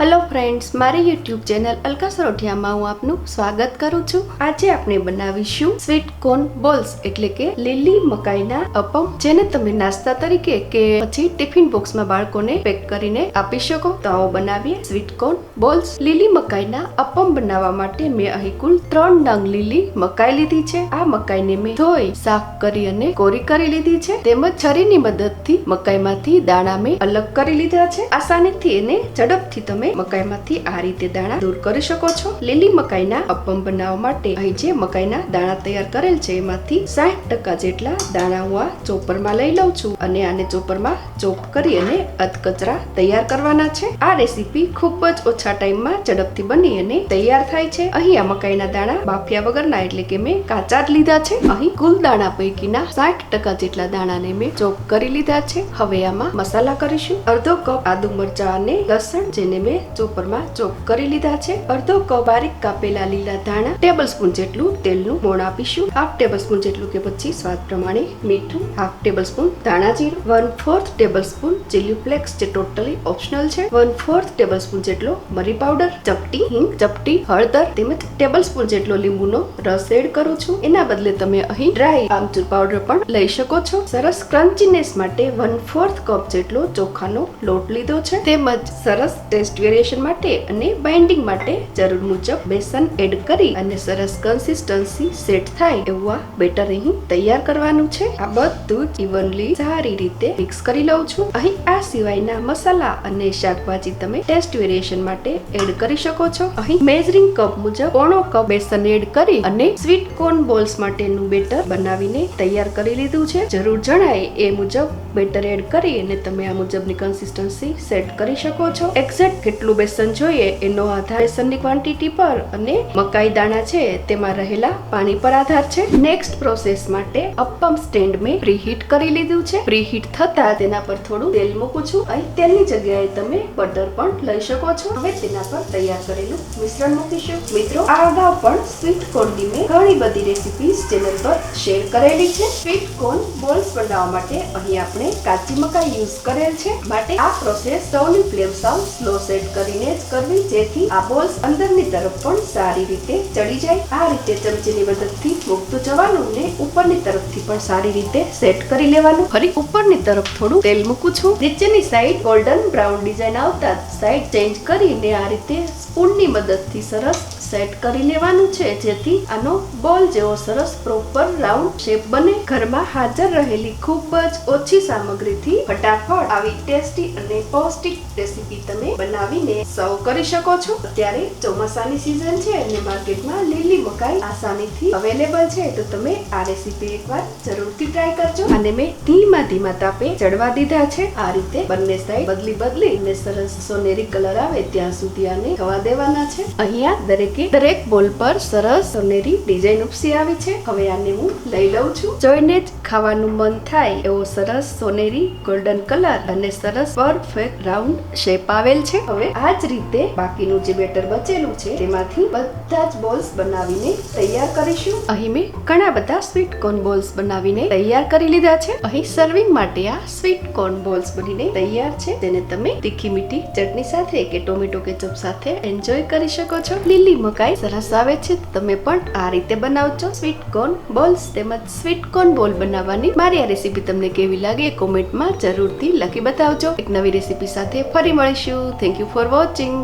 Hello friends, મારી YouTube channel Alka સરોઠિયામાં હું આપનું સ્વાગત કરું છું। આજે આપણે બનાવીશું સ્વીટ કોર્ન બોલ્સ એટલે કે લીલી મકાઈના અપમ, જેને તમે નાસ્તા તરીકે કે પછી ટિફિન બોક્સમાં બાળકોને પેક કરીને આપી શકો। તો આવો બનાવીએ સ્વીટ કોર્ન બોલ્સ। લીલી મકાઈના અપમ બનાવવા માટે મેં અહીં કુલ 3 નંગ લીલી મકાઈ લીધી છે। આ મકાઈને મેં ધોઈ સાફ કરી અને કોરી કરી લીધી છે, તેમજ છરીની મદદથી મકાઈમાંથી દાણા મેં અલગ કરી લીધા છે। આસાનીથી એને ઝડપથી તમે મકાઈમાંથી આ રીતે દાણા દૂર કરી શકો છો। લીલી મકાઈના અપમ બનાવવા માટે અહીં જે મકાઈના દાણા તૈયાર કરેલ છે એમાંથી 60% જેટલા દાણા હું આ ચોપરમાં લઈ લઉં છું અને આને ચોપરમાં ચોપ કરી અને અધકચરા તૈયાર કરવાના છે। આ રેસીપી ખૂબ જ ઓછા ટાઈમમાં ઝડપથી બની અને તૈયાર થાય છે। અહીં આ મકાઈના દાણા બાફ્યા વગરના એટલે કે મેં કાચા જ લીધા છે। અહીં કુલ દાણા પૈકીના 60% જેટલા દાણાને મેં ચોપ કરી લીધા છે। હવે આમાં મસાલા કરીશું। અડધો કપ આદુ મરચાં અને લસણ જેને મેં ચોપરમાં ચોપ કરી લીધા છે। અડધો કપ બારીક કાપેલા લીલા ધાણા, ટેબલ સ્પૂન જેટલું તેલનું મોણ આપીશું, હાફ ટેબલ સ્પૂન જેટલું કે પછી સ્વાદ પ્રમાણે મીઠું, હાફ ટેબલ સ્પૂન ધાણા જીરું, 1/4 ટેબલ સ્પૂન ચીલી ફ્લેક્સ જે ટોટલી ઓપ્શનલ છે, 1/4 ટેબલ સ્પૂન જેટલો મરી પાવડર, ચપટી હિંગ, ચપટી હળદર તેમજ ટેબલ સ્પૂન જેટલો લીંબુનો રસ એડ કરું છું। એના બદલે તમે અહીં ડ્રાય આમચૂર પાવડર પણ લઈ શકો છો। સરસ ક્રન્ચીનેસ માટે 1/4 કપ જેટલો ચોખાનો લોટ લીધો છે, તેમજ સરસ ટેસ્ટ વેરિએશન માટે અને બાઇન્ડિંગ માટે જરૂર મુજબ બેસન એડ કરી અને સરસ કન્સિસ્ટન્સી સેટ થાય એવું આ બેટર અહીં તૈયાર કરવાનું છે। આ બધું જ ઇવનલી સારી રીતે મિક્સ કરી લઉં છું। અહીં આ સિવાયના મસાલા અને શાકભાજી તમે ટેસ્ટ વેરિએશન માટે એડ કરી શકો છો। અહીં મેઝરિંગ કપ મુજબ પોણો કપ બેસન એડ કરી અને સ્વીટ કોર્ન બોલ્સ માટેનું બેટર બનાવીને તૈયાર કરી લીધું છે। જરૂર જણાય એ મુજબ બેટર એડ કરી અને તમે આ મુજબની કન્સિસ્ટન્સી સેટ કરી શકો છો। એક્ઝેક્ટ કેટલું બેસન જોઈએ એનો આધાર બેસનની ક્વોન્ટિટી પર અને મકાઈ દાણા છે તેમાં રહેલા પાણી પર આધાર છે। નેક્સ્ટ પ્રોસેસ માટે અપમ સ્ટેન્ડ મેં પ્રીહીટ કરી લીધું છે। પ્રીહીટ થતા તેના પર થોડું તેલ મૂકું છું। અહીં તેલની જગ્યાએ તમે બટર પણ લઈ શકો છો। હવે તેના પર તૈયાર કરેલું મિશ્રણ મૂકીશું। મિત્રો, આ અગાઉ પણ સ્વીટ કોર્નની મેં ઘણી બધી રેસીપીઝ ચેનલ પર શેર કરેલી છે। સ્વીટ કોર્ન બોલ્સ બનાવવા માટે અહીં આપણે કાચી મકાઈ યુઝ કરેલ છે, માટે આ પ્રોસેસ સ્ટવની ફ્લેમ સાવ સ્લો સેટ કરીને જ કરવી, જેથી આ બોલ્સ અંદરની તરફ પણ સારી રીતે ચડી જાય। આ રીતે ચમચીની મદદથી મૂકતું જવાનું ને ઉપરની તરફથી પણ સારી રીતે સેટ કરી લેવાનું। ફરી ઉપરની તરફ થોડું તેલ મૂકું છું। નીચેની સાઈડ ગોલ્ડન બ્રાઉન ડિઝાઇન આવતા સાઈડ ચેન્જ કરીને આ રીતે સ્પૂનની મદદથી સરસ સેટ કરી લેવાનું છે, જેથી આનો બોલ જેવો સરસ પ્રોપર રાઉન્ડ શેપ બને। ઘરમાં હાજર રહેલી ખૂબ જ ઓછી સામગ્રીથી ફટાફટ આવી ટેસ્ટી અને પૌષ્ટિક રેસીપી તમે બનાવીને સર્વ કરી શકો છો। અત્યારે ચોમાસાની સીઝન છે અને માર્કેટમાં લીલી મકાઈ આસાનીથી અવેલેબલ છે, તો તમે આ રેસીપી એકવાર જરૂરથી ટ્રાય કરજો। અને મેં ધીમા તાપે ચડવા દીધા છે। આ રીતે બંને સાઈડ બદલી અને સરસ સોનેરી કલર આવે ત્યાં સુધી આને થવા દેવાના છે। અહીંયા દરેક બોલ પર સરસ સોનેરી ડિઝાઇન ઉપસી આવી છે। હવે આને હું લઈ લઉં છું। જોઈને જ ખાવાનું મન થાય એવો સરસ સોનેરી ગોલ્ડન કલર અને સરસ પરફેક્ટ રાઉન્ડ શેપ આવેલ છે। હવે આ જ રીતે બાકીનું જે બેટર બચેલું છે તેમાંથી બધા જ બોલ્સ બનાવીને તૈયાર કરીશું। અહીં મેં ઘણા બધા સ્વીટ કોર્ન બોલ્સ બનાવીને તૈયાર કરી લીધા છે। અહીં સર્વિંગ માટે આ સ્વીટ કોર્ન બોલ્સ બનીને તૈયાર છે, તેને તમે તીખી મીઠી ચટણી સાથે કે ટોમેટો કેચઅપ સાથે એન્જોય કરી શકો છો। લીલી મકાઈ સરસ આવે છે, તમે પણ આ રીતે બનાવજો સ્વીટ કોર્ન બોલ્સ તેમજ સ્વીટ કોર્ન બોલ બનાવવાની મારી આ રેસીપી તમને કેવી લાગે કોમેન્ટમાં જરૂરથી લખી બતાવજો। એક નવી રેસીપી સાથે ફરી મળીશું। Thank you for watching.